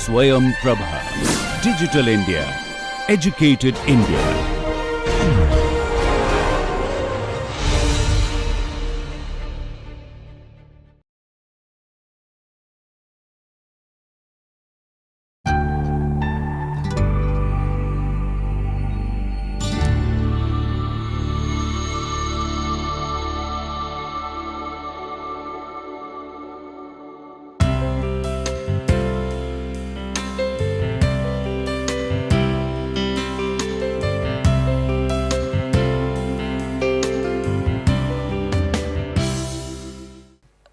Swayam Prabha. Digital India. Educated India.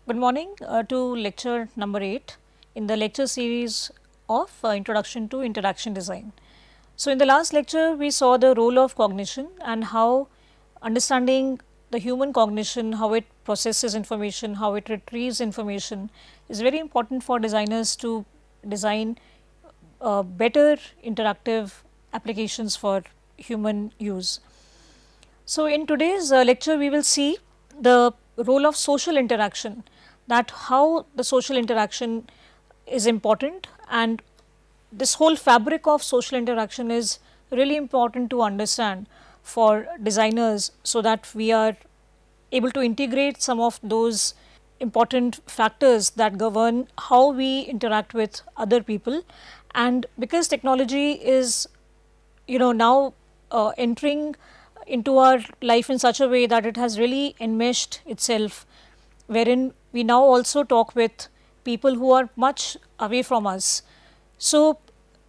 Good morning to lecture number 8 in the lecture series of Introduction to Interaction Design. So, in the last lecture we saw the role of cognition and how understanding the human cognition, how it processes information, how it retrieves information is very important for designers to design better interactive applications for human use. So, in today's lecture we will see the role of social interaction, that how the social interaction is important, and this whole fabric of social interaction is really important to understand for designers, so that we are able to integrate some of those important factors that govern how we interact with other people. And because technology is now entering into our life in such a way that it has really enmeshed itself, wherein we now also talk with people who are much away from us. So,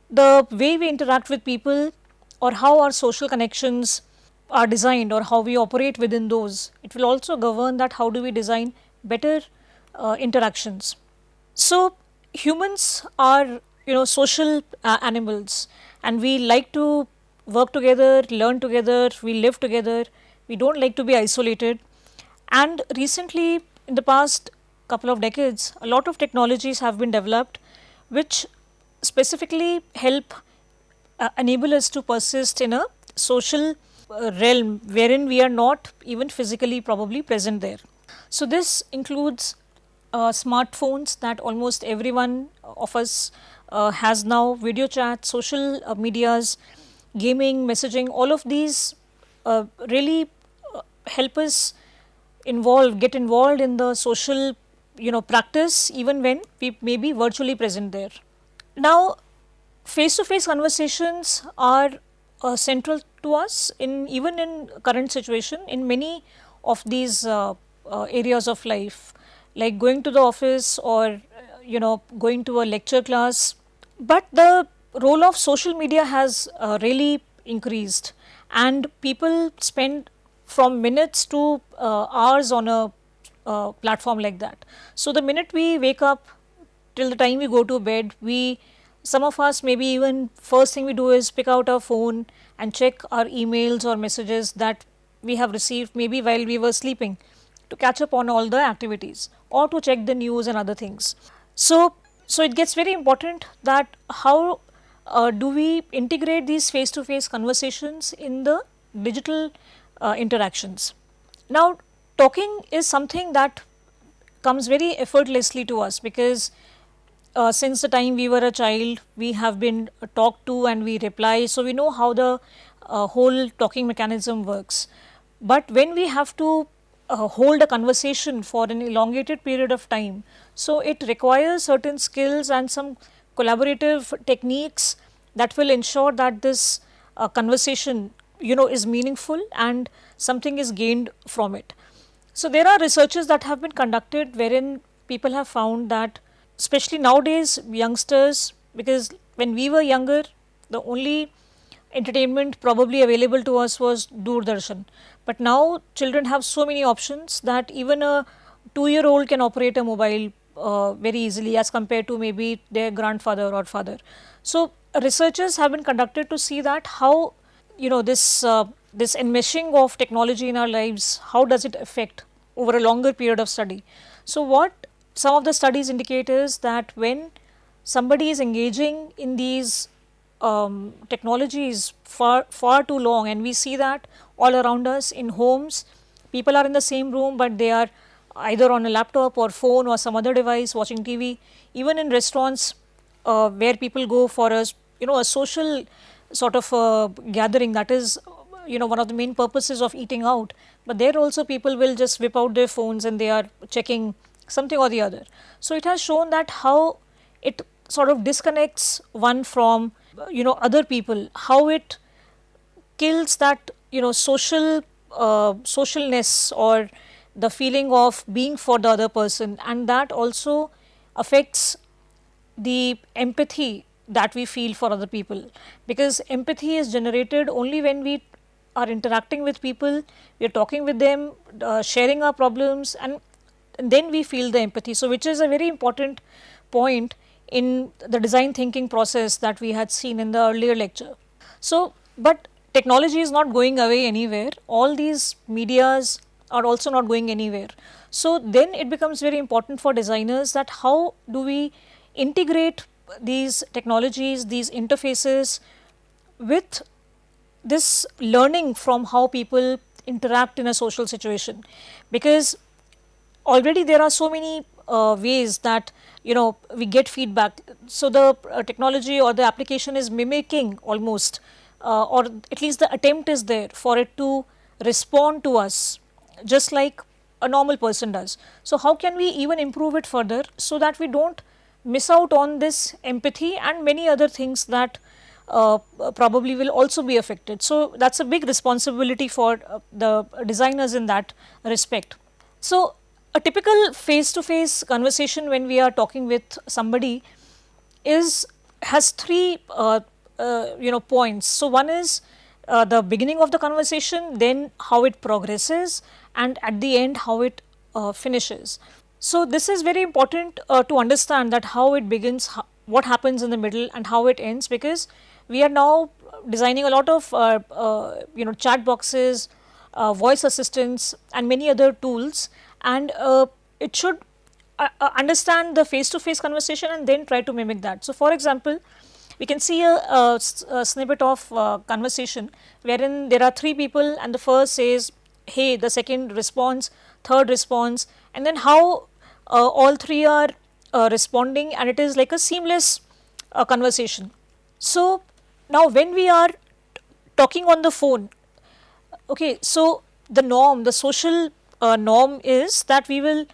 the way we interact with people or how our social connections are designed or how we operate within those, it will also govern that how do we design better interactions. So, humans are social animals, and we like to work together, learn together, we live together, we do not like to be isolated. And recently, in the past couple of decades, a lot of technologies have been developed which specifically help enable us to persist in a social realm wherein we are not even physically probably present there. So, this includes smartphones that almost everyone of us has now, video chat, social medias, gaming, messaging, all of these really help us get involved in the social practice even when we may be virtually present there. Now, face to face conversations are central to us even in current situation in many of these areas of life, like going to the office or going to a lecture class. But the role of social media has really increased, and people spend from minutes to hours on a platform like that. So, the minute we wake up till the time we go to bed, some of us maybe even first thing we do is pick out our phone and check our emails or messages that we have received maybe while we were sleeping, to catch up on all the activities or to check the news and other things. So, it gets very important that how do we integrate these face to face conversations in the digital interactions. Now, talking is something that comes very effortlessly to us, because since the time we were a child, we have been talked to and we reply. So, we know how the whole talking mechanism works. But when we have to hold a conversation for an elongated period of time, so it requires certain skills and some collaborative techniques that will ensure that this conversation is meaningful and something is gained from it. So, there are researches that have been conducted wherein people have found that, especially nowadays youngsters, because when we were younger the only entertainment probably available to us was Doordarshan, but now children have so many options that even a 2-year-old can operate a mobile very easily as compared to maybe their grandfather or father. So, researchers have been conducted to see that how this enmeshing of technology in our lives, how does it affect over a longer period of study. So, what some of the studies indicate is that when somebody is engaging in these technologies far too long, and we see that all around us in homes, people are in the same room but they are either on a laptop or phone or some other device watching TV. Even in restaurants, where people go for a social sort of gathering, that is one of the main purposes of eating out, but there also people will just whip out their phones and they are checking something or the other. So it has shown that how it sort of disconnects one from other people, how it kills that socialness or the feeling of being for the other person, and that also affects the empathy that we feel for other people, because empathy is generated only when we are interacting with people, we are talking with them, sharing our problems, and then we feel the empathy. So which is a very important point in the design thinking process that we had seen in the earlier lecture. So, but technology is not going away anywhere, all these medias are also not going anywhere. So then it becomes very important for designers that how do we integrate these technologies, these interfaces with this learning from how people interact in a social situation, because already there are so many ways that we get feedback. So the technology or the application is mimicking almost, or at least the attempt is there for it to respond to us just like a normal person does. So how can we even improve it further so that we don't miss out on this empathy and many other things that probably will also be affected. So that's a big responsibility for the designers in that respect. So a typical face-to-face conversation when we are talking with somebody has three points. So one is the beginning of the conversation, then how it progresses, and at the end how it finishes. So this is very important to understand that how it begins, what happens in the middle, and how it ends, because we are now designing a lot of chat boxes, voice assistants, and many other tools, and it should understand the face-to-face conversation and then try to mimic that. So for example, we can see a snippet of conversation wherein there are three people and the first says hey, the second responds, third responds, and then how all three are responding, and it is like a seamless conversation. So now when we are talking on the phone, okay, so the norm, the social norm is that we will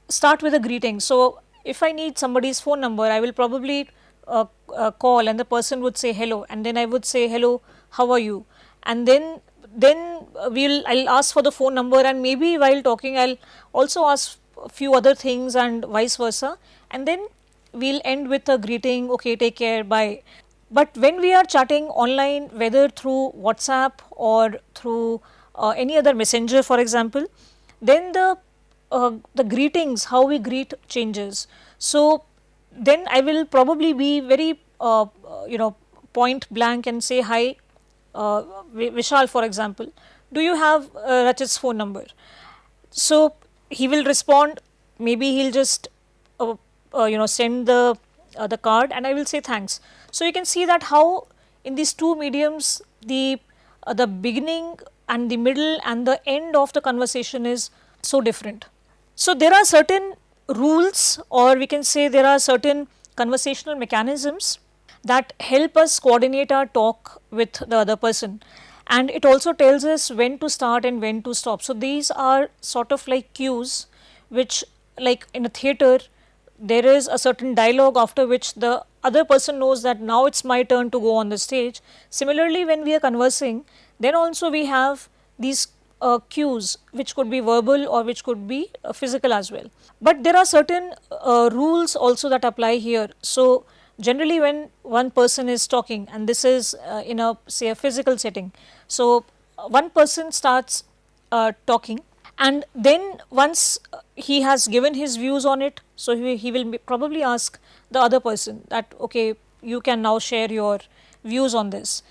start with a greeting. So if I need somebody's phone number, I will probably call and the person would say hello, and then I would say hello, how are you, and then I'll ask for the phone number, and maybe while talking I'll also ask a few other things and vice versa, and then we'll end with a greeting, okay, take care, bye. But when we are chatting online, whether through WhatsApp or through any other messenger for example, then the greetings, how we greet changes. So then I will probably be very point blank and say hi, Vishal for example, do you have Rachit's phone number? So he will respond, maybe he'll just send the card, and I will say thanks. So you can see that how in these two mediums the beginning and the middle and the end of the conversation is so different. So there are certain rules, or we can say there are certain conversational mechanisms that help us coordinate our talk with the other person, and it also tells us when to start and when to stop. So these are sort of like cues, which like in a theatre there is a certain dialogue after which the other person knows that now it's my turn to go on the stage. Similarly, when we are conversing, then also we have these cues, which could be verbal or which could be physical as well. But there are certain rules also that apply here. So generally when one person is talking, and this is in a say a physical setting, so one person starts talking, and then once he has given his views on it, so he will probably ask the other person that okay, you can now share your views on this.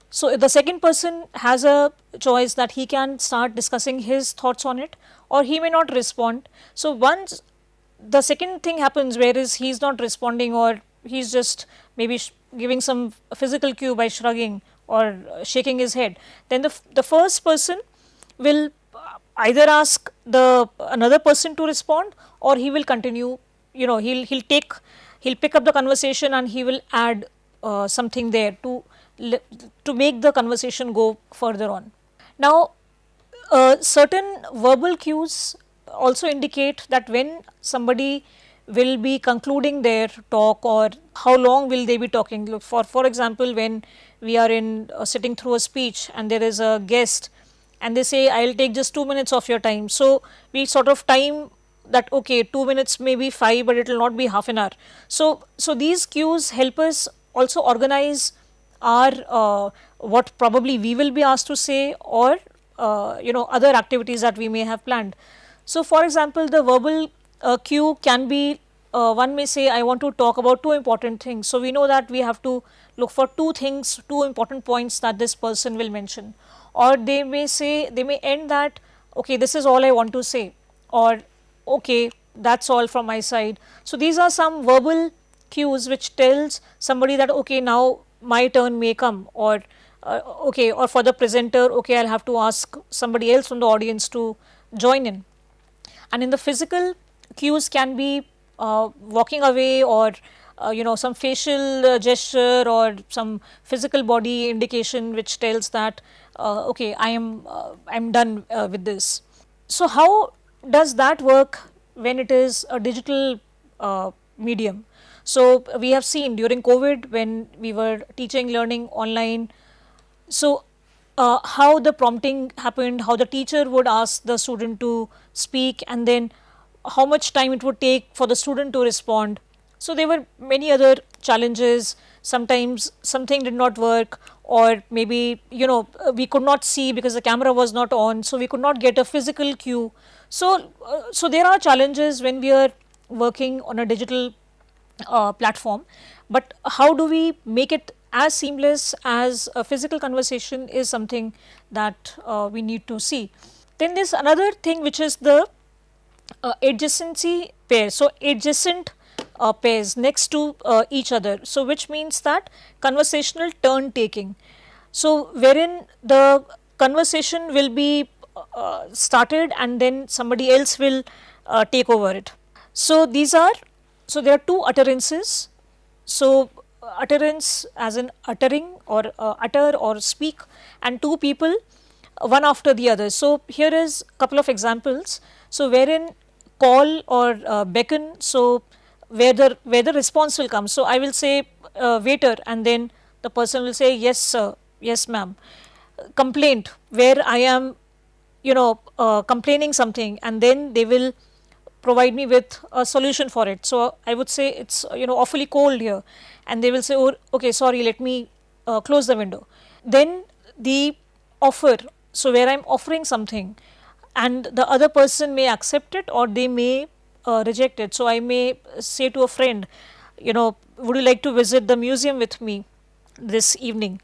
So the second person has a choice that he can start discussing his thoughts on it, or he may not respond. So once the second thing happens, whereas he is not responding, or he's just maybe giving some physical cue by shrugging or shaking his head, then the first person will either ask the another person to respond, or he will continue he'll pick up the conversation and he will add something there to make the conversation go further on. Now, certain verbal cues also indicate that when somebody will be concluding their talk, or how long will they be talking. Look, for example, when we are in sitting through a speech and there is a guest and they say, I'll take just 2 minutes of your time. So we sort of time that, okay, 2 minutes, maybe 5, but it will not be half an hour. So these cues help us also organize our what probably we will be asked to say, or other activities that we may have planned. So for example, the verbal cue can be, one may say, I want to talk about two important things. So we know that we have to look for two things, two important points that this person will mention. Or they may say, they may end that, okay, this is all I want to say, or okay, that's all from my side. So these are some verbal cues which tells somebody that, okay, now my turn may come, or okay, or for the presenter, okay, I'll have to ask somebody else from the audience to join in. And in the physical, cues can be walking away, or some facial gesture, or some physical body indication which tells that okay, I'm done with this. So how does that work when it is a digital medium? So we have seen during COVID, when we were teaching, learning online, so how the prompting happened, how the teacher would ask the student to speak, and then how much time it would take for the student to respond. So there were many other challenges. Sometimes something did not work, or maybe we could not see because the camera was not on, so we could not get a physical cue. So there are challenges when we are working on a digital platform, but how do we make it as seamless as a physical conversation is something that we need to see. Then there's another thing, which is the adjacency pair. So adjacent pairs next to each other, so which means that conversational turn taking, so wherein the conversation will be started and then somebody else will take over it. So there are two utterances. So utterance as in uttering, or utter or speak, and two people, one after the other. So here is a couple of examples. So wherein call or beckon, so where the response will come. So I will say waiter, and then the person will say, yes sir, yes ma'am. Complaint, where I am complaining something, and then they will provide me with a solution for it. So I would say, it's awfully cold here, and they will say, oh, okay, sorry, let me close the window. Then the offer, so where I am offering something, and the other person may accept it, or they may reject it. So I may say to a friend, would you like to visit the museum with me this evening?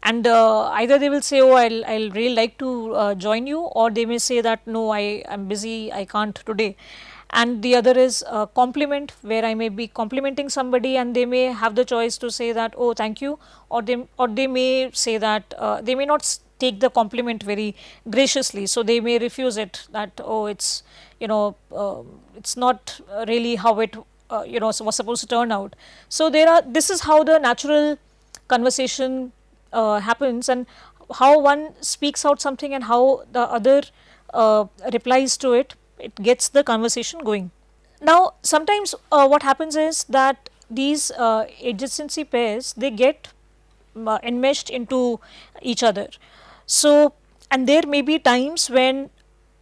And either they will say, oh, I'll really like to join you, or they may say that, no, I am busy, I can't today. And the other is compliment, where I may be complimenting somebody, and they may have the choice to say that, oh, thank you, or they may say that they may not take the compliment very graciously, so they may refuse it, that, oh, it's it's not really how it was supposed to turn out. So this is how the natural conversation happens, and how one speaks out something and how the other replies to it. It gets the conversation going. Now sometimes what happens is that these adjacency pairs, they get enmeshed into each other. So, and there may be times when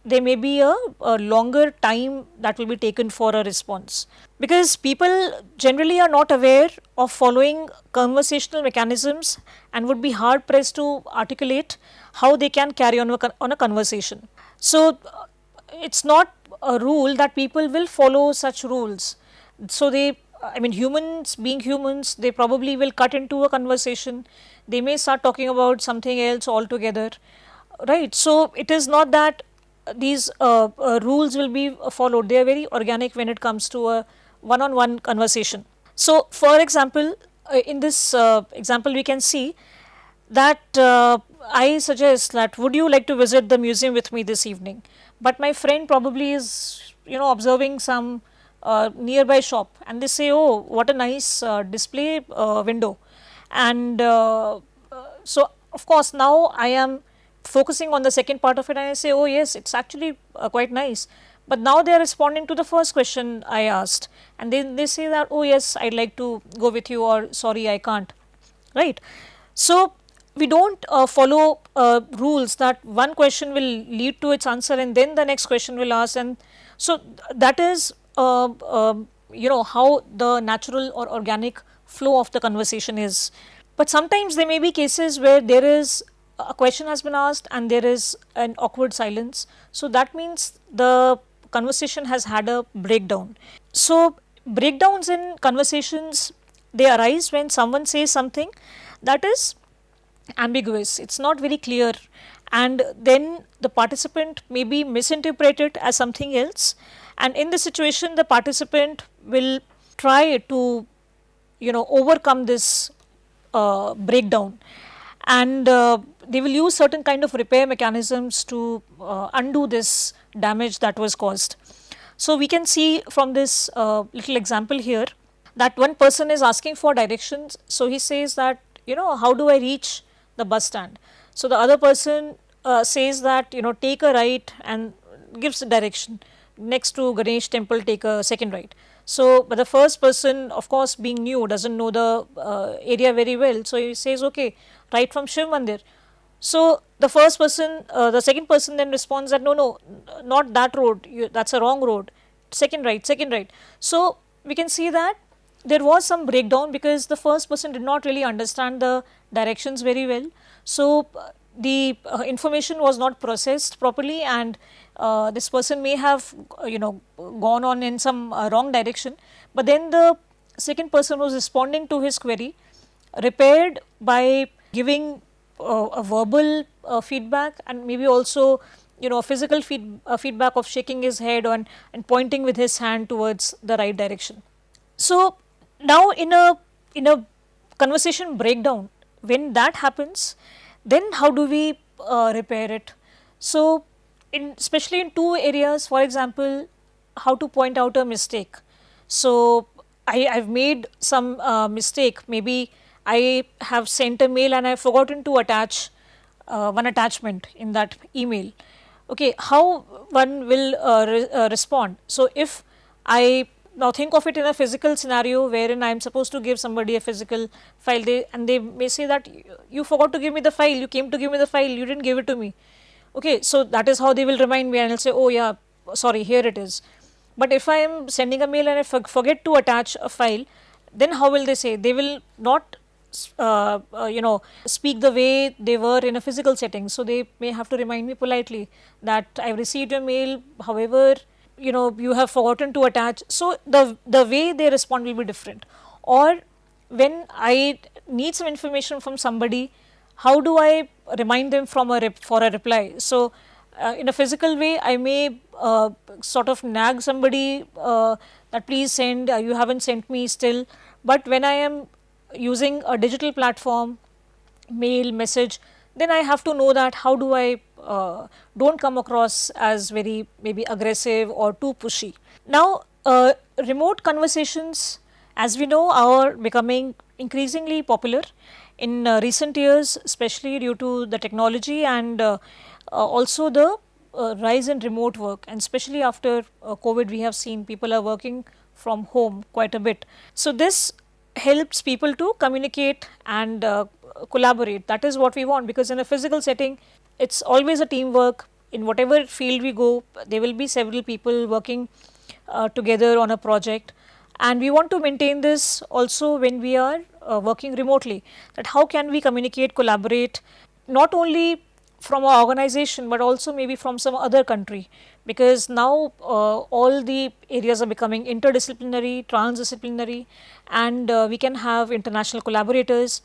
there may be a longer time that will be taken for a response, because people generally are not aware of following conversational mechanisms and would be hard pressed to articulate how they can carry on a conversation. So it's not a rule that people will follow such rules. So humans being humans, they probably will cut into a conversation. They may start talking about something else altogether, right? So it is not that these rules will be followed. They are very organic when it comes to a one-on-one conversation. So for example, in this example we can see that I suggest that, would you like to visit the museum with me this evening? But my friend probably is observing some nearby shop and they say, oh, what a nice display window. And so of course now I am focusing on the second part of it and I say, oh yes, it's actually quite nice. But now they are responding to the first question I asked, and then they say that, oh yes, I'd like to go with you, or sorry, I can't, right? So we don't follow rules that one question will lead to its answer and then the next question will ask, and so that is how the natural or organic flow of the conversation is. But sometimes there may be cases where there is a question has been asked and there is an awkward silence, so that means the conversation has had a breakdown. So breakdowns in conversations, they arise when someone says something that is ambiguous, it's not very clear, and then the participant may be misinterpreted as something else, and in this situation the participant will try to overcome this breakdown, and they will use certain kind of repair mechanisms to undo this damage that was caused. So we can see from this little example here that one person is asking for directions. So he says that, how do I reach the bus stand? So the other person says that, take a right, and gives a direction. Next to Ganesh temple, take a second right. So but the first person, of course being new, doesn't know the area very well, so he says, okay, right from Shiv Mandir. So the the second person then responds that, no, not that road, that's a wrong road, second right, second right. So we can see that there was some breakdown because the first person did not really understand the directions very well. So the information was not processed properly, and this person may have gone on in some wrong direction, but then the second person was responding to his query, repaired by giving a verbal feedback, and maybe also a physical feedback of shaking his head and pointing with his hand towards the right direction. So now in a conversation breakdown, when that happens, then how do we repair it? So especially in two areas, for example, how to point out a mistake. So I've made some mistake, maybe I have sent a mail and I've forgotten to attach one attachment in that email. Okay, how one will respond? So if I now think of it in a physical scenario wherein I am supposed to give somebody a physical file, and they may say that you forgot to give me the file, you came to give me the file, you didn't give it to me. Okay, so that is how they will remind me, and I'll say, oh yeah, sorry, here it is. But if I am sending a mail and I forget to attach a file, then how will they say? They will not speak the way they were in a physical setting. So they may have to remind me politely that I received your mail, however, you have forgotten to attach. So the way they respond will be different. Or when I need some information from somebody, how do I remind them for a reply? So in a physical way, I may sort of nag somebody that please send, you haven't sent me still. But when I am using a digital platform, mail, message, then I have to know that how do I don't come across as very maybe aggressive or too pushy. Now remote conversations, as we know, are becoming increasingly popular in recent years, especially due to the technology and also the rise in remote work, and especially after COVID we have seen people are working from home quite a bit. So this helps people to communicate and collaborate. That is what we want, because in a physical setting it's always a teamwork. In whatever field we go, there will be several people working together on a project, and we want to maintain this also when we are working remotely, that how can we communicate, collaborate, not only from our organization but also maybe from some other country, because now all the areas are becoming interdisciplinary, transdisciplinary, and we can have international collaborators.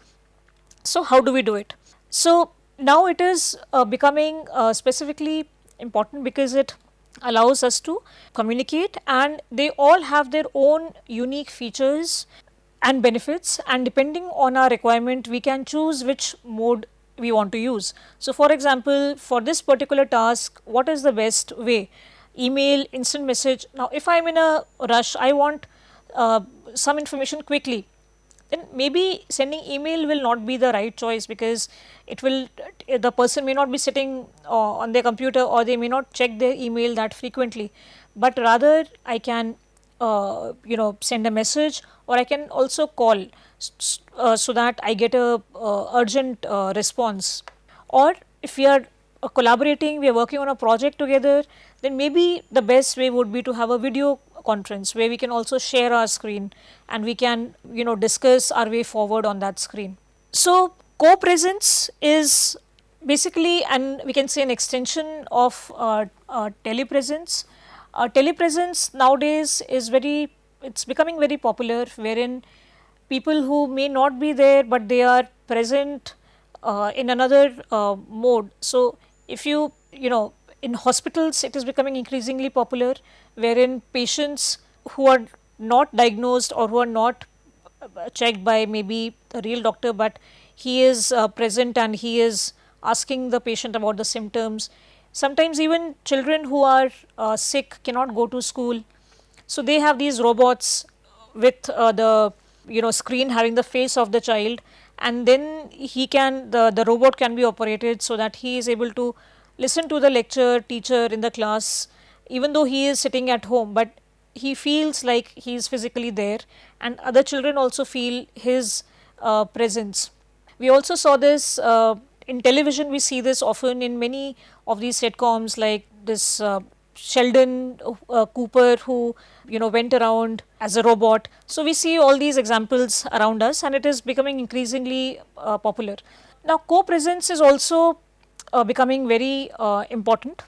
So how do we do it? So now it is becoming specifically important because it allows us to communicate, and they all have their own unique features and benefits, and depending on our requirement we can choose which mode we want to use. So for example, for this particular task, what is the best way? email, instant message. Now, if I am in a rush, I want some information quickly, then maybe sending email will not be the right choice, because it will, the person may not be sitting on their computer, or they may not check their email that frequently, but rather I can send a message, or I can also call, so that I get a urgent response. Or if we are collaborating, we are working on a project together, then maybe the best way would be to have a video conference where we can also share our screen, and we can discuss our way forward on that screen. So co-presence is basically, and we can say, an extension of telepresence. Telepresence nowadays is it's becoming very popular, wherein people who may not be there, but they are present in another mode. So if in hospitals, it is becoming increasingly popular, wherein patients who are not diagnosed, or who are not checked by maybe a real doctor, but he is present and he is asking the patient about the symptoms. Sometimes even children who are sick cannot go to school, so they have these robots with the screen having the face of the child, and then the robot can be operated so that he is able to listen to the teacher in the class, even though he is sitting at home, but he feels like he is physically there, and other children also feel his presence. We also saw this in television. We see this often in many of these sitcoms, like this Sheldon Cooper, who went around as a robot. So we see all these examples around us, and it is becoming increasingly popular. Now, co-presence is also becoming very important,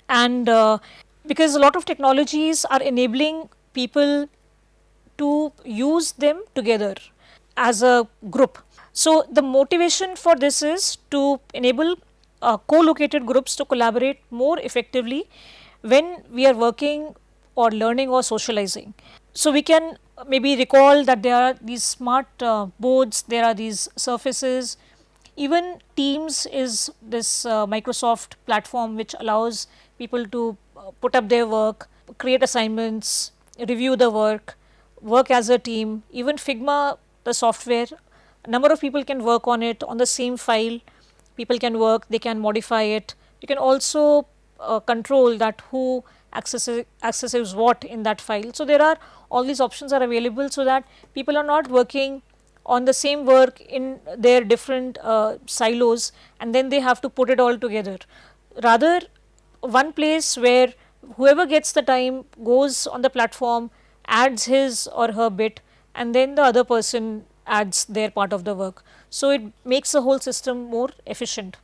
and because a lot of technologies are enabling people to use them together as a group. So the motivation for this is to enable co-located groups to collaborate more effectively when we are working or learning or socializing. So we can maybe recall that there are these smart boards, there are these surfaces. Even Teams is this Microsoft platform which allows people to put up their work, create assignments, review the work as a team. Even Figma, the software, a number of people can work on it on the same file. People can work, they can modify it. You can also control that who accesses what in that file. So there are all these options are available, so that people are not working on the same work in their different silos, and then they have to put it all together. Rather, one place where whoever gets the time goes on the platform, adds his or her bit, and then the other person adds their part of the work. So it makes the whole system more efficient.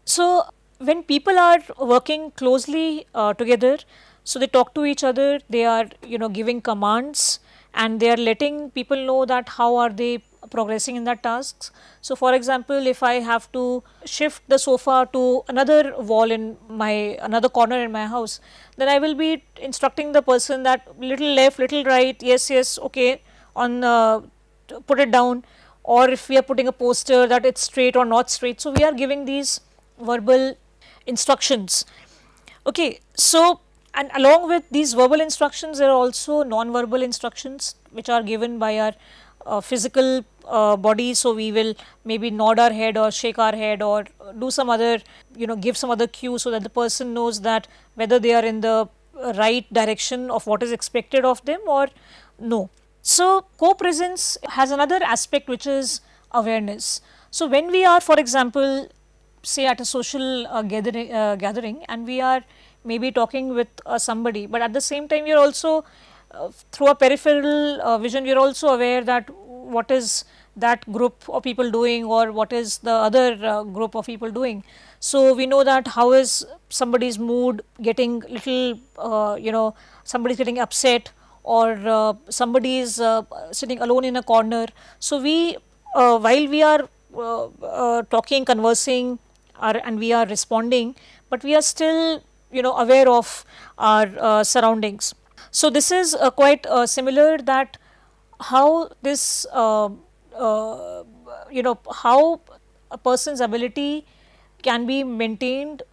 So when people are working closely together, so they talk to each other, they are giving commands, and they are letting people know that how are they progressing in that tasks. So for example, if I have to shift the sofa to another wall in another corner in my house, then I will be instructing the person that little left, little right, yes, okay, on put it down. Or if we are putting a poster, that it's straight or not straight. So we are giving these verbal instructions. Okay, so and along with these verbal instructions, there are also non-verbal instructions which are given by our physical body. So we will maybe nod our head or shake our head, or do some other, give some other cue, so that the person knows that whether they are in the right direction of what is expected of them or no. So co-presence has another aspect, which is awareness. So when we are, for example, say at a social gathering, and we are maybe talking with somebody, but at the same time we are also through a peripheral vision, we are also aware that what is that group of people doing, or what is the other group of people doing. So we know that how is somebody's mood getting little, somebody is getting upset, or somebody is sitting alone in a corner. So we, while we are talking, conversing, and we are responding, but we are still aware of our surroundings. So this is quite similar, that how this how a person's ability can be maintained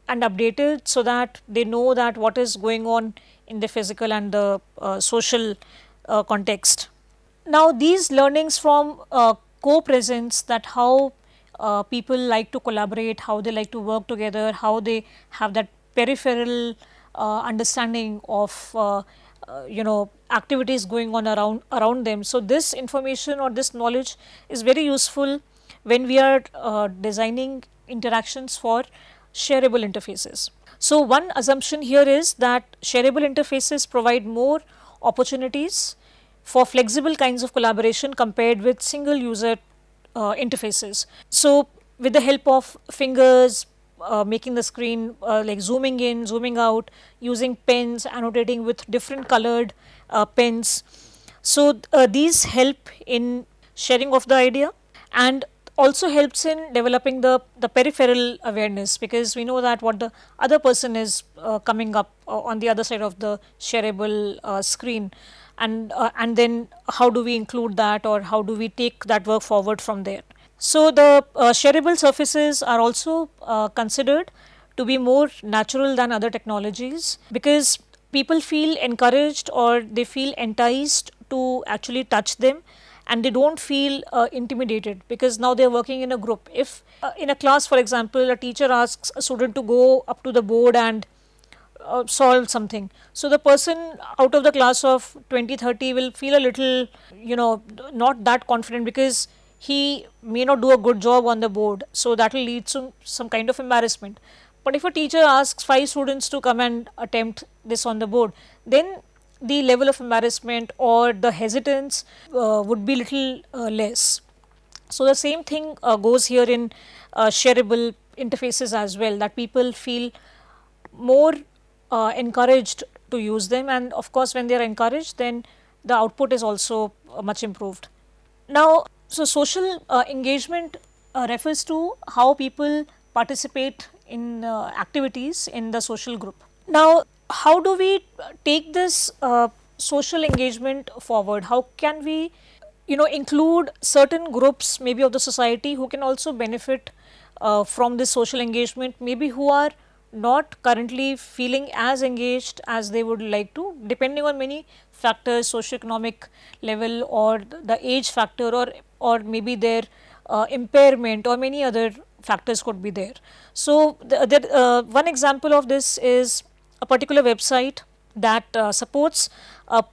and updated so that they know that what is going on in the physical and the social context. Now, these learnings from co-presence, that how people like to collaborate, how they like to work together, how they have that peripheral understanding of activities going on around them. So, this information or this knowledge is very useful when we are designing interactions for shareable interfaces. So, one assumption here is that shareable interfaces provide more opportunities for flexible kinds of collaboration compared with single user interfaces. So, with the help of fingers, making the screen like zooming in, zooming out, using pens, annotating with different colored pens. So, these help in sharing of the idea and also helps in developing the peripheral awareness, because we know that what the other person is coming up on the other side of the shareable screen, and then how do we include that, or how do we take that work forward from there. So, the shareable surfaces are also considered to be more natural than other technologies, because people feel encouraged or they feel enticed to actually touch them, and they don't feel intimidated because now they are working in a group. If in a class, for example, a teacher asks a student to go up to the board and solve something, so the person out of the class of 20-30 will feel a little, not that confident, because he may not do a good job on the board, so that will lead to some kind of embarrassment. But if a teacher asks 5 students to come and attempt this on the board, then the level of embarrassment or the hesitance would be little less. So, the same thing goes here in shareable interfaces as well, that people feel more encouraged to use them, and of course, when they are encouraged, then the output is also much improved. Now, so social engagement refers to how people participate in activities in the social group. Now, how do we take this social engagement forward? How can we, include certain groups maybe of the society who can also benefit from this social engagement, maybe who are not currently feeling as engaged as they would like to, depending on many factors, socioeconomic level, or the age factor, or maybe their impairment, or many other factors could be there. So, one example of this is a particular website that supports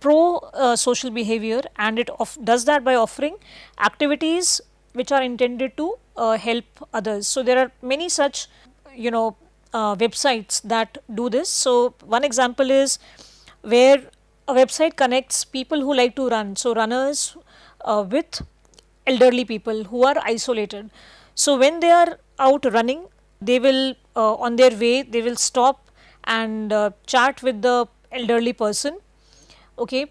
pro social behavior, and it does that by offering activities which are intended to help others. So, there are many such, websites that do this. So, one example is where a website connects people who like to run, so runners with elderly people who are isolated. So, when they are out running, they will on their way they will stop and chat with the elderly person, okay,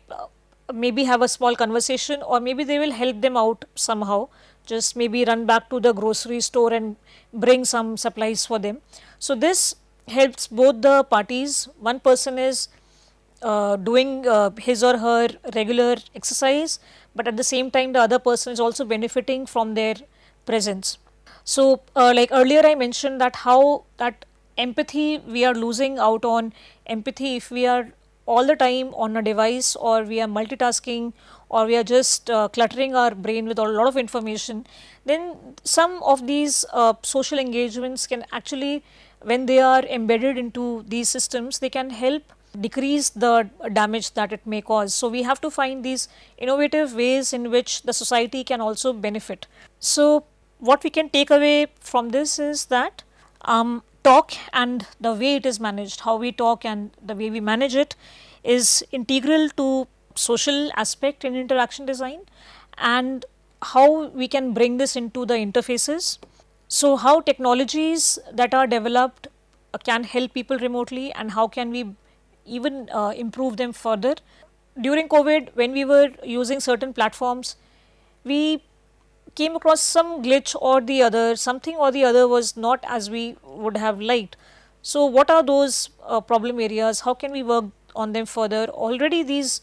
maybe have a small conversation, or maybe they will help them out somehow, just maybe run back to the grocery store and bring some supplies for them. So, this helps both the parties. One person is doing his or her regular exercise, but at the same time the other person is also benefiting from their presence. So, like earlier I mentioned that how that empathy, we are losing out on empathy if we are all the time on a device, or we are multitasking, or we are just cluttering our brain with a lot of information. Then some of these social engagements can actually, when they are embedded into these systems, they can help decrease the damage that it may cause. So, we have to find these innovative ways in which the society can also benefit. So, what we can take away from this is that talk and the way it is managed, how we talk and the way we manage it, is integral to social aspect in interaction design, and how we can bring this into the interfaces. So, how technologies that are developed can help people remotely, and how can we even improve them further. During COVID, when we were using certain platforms, we came across some glitch or the other, something or the other was not as we would have liked. So, what are those problem areas? How can we work on them further? Already these,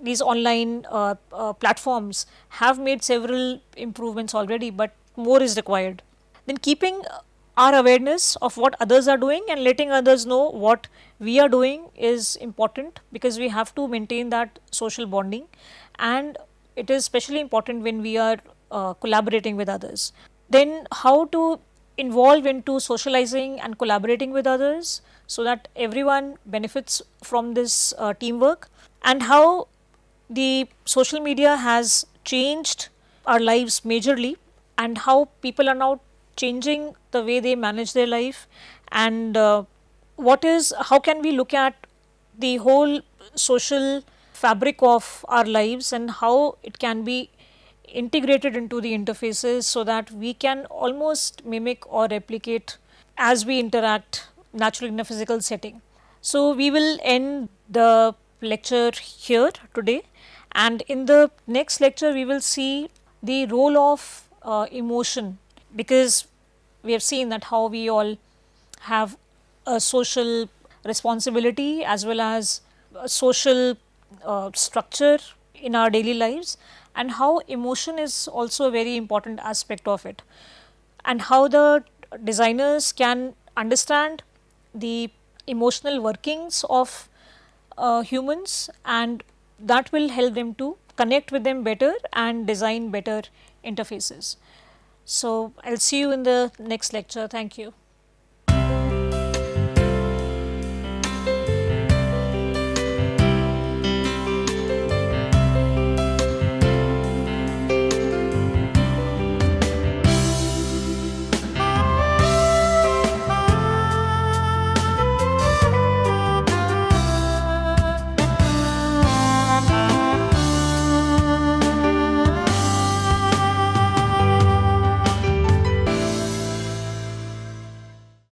these online platforms have made several improvements already, but more is required. Then keeping our awareness of what others are doing and letting others know what we are doing is important, because we have to maintain that social bonding, and it is especially important when we are collaborating with others. Then how to involve into socializing and collaborating with others so that everyone benefits from this teamwork, and how the social media has changed our lives majorly, and how people are now changing the way they manage their life, and how can we look at the whole social fabric of our lives and how it can be integrated into the interfaces so that we can almost mimic or replicate as we interact naturally in a physical setting. So, we will end the lecture here today, and in the next lecture, we will see the role of emotion, because we have seen that how we all have a social responsibility as well as a social structure in our daily lives, and how emotion is also a very important aspect of it, and how the designers can understand the emotional workings of humans, and that will help them to connect with them better and design better interfaces. So, I will see you in the next lecture. Thank you.